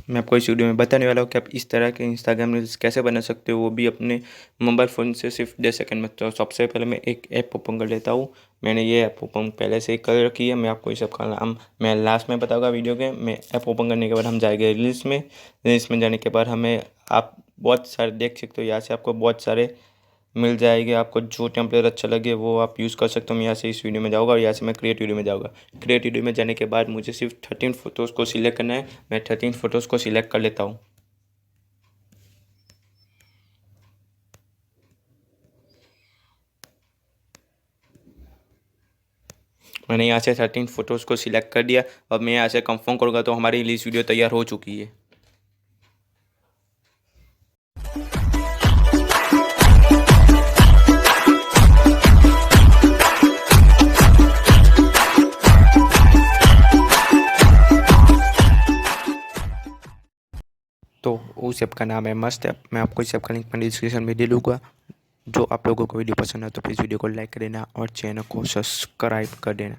मैं आपको इस वीडियो में बताने वाला हूँ कि आप इस तरह के इंस्टाग्राम रील्स कैसे बना सकते हो, वो भी अपने मोबाइल फ़ोन से सिर्फ 10 सेकंड में। तो सबसे पहले मैं एक ऐप ओपन कर लेता हूँ। मैंने ये ऐप ओपन पहले से ही कर रखी है। मैं आपको इस ऐप का नाम मैं लास्ट में बताऊँगा वीडियो के। मैं ऐप ओपन करने के बाद हम जाएंगे रील्स में। रील्स में जाने के बाद हमें आप बहुत सारे देख सकते हो, यहाँ से आपको बहुत सारे मिल जाएगी। आपको जो टेम्पलेट अच्छा लगे वो आप यूज़ कर सकते हो। मैं यहाँ से इस वीडियो में जाऊँगा और यहाँ से मैं क्रिएट वीडियो में जाऊँगा। क्रिएट वीडियो में जाने के बाद मुझे सिर्फ 13 फ़ोटोज़ को सिलेक्ट करना है। मैं 13 फ़ोटोज़ को सिलेक्ट कर लेता हूँ। मैंने यहाँ से 13 फ़ोटोज़ को सिलेक्ट कर दिया। अब मैं यहाँ से कंफर्म करूँगा तो हमारी रिलीज वीडियो तैयार हो चुकी है। तो उस ऐप का नाम है मस्ट ऐप। मैं आपको इस ऐप का लिंक मैं डिस्क्रिप्शन में दे दूँगा। जो आप लोगों को वीडियो पसंद है तो प्लीज़ वीडियो को लाइक कर देना और चैनल को सब्सक्राइब कर देना।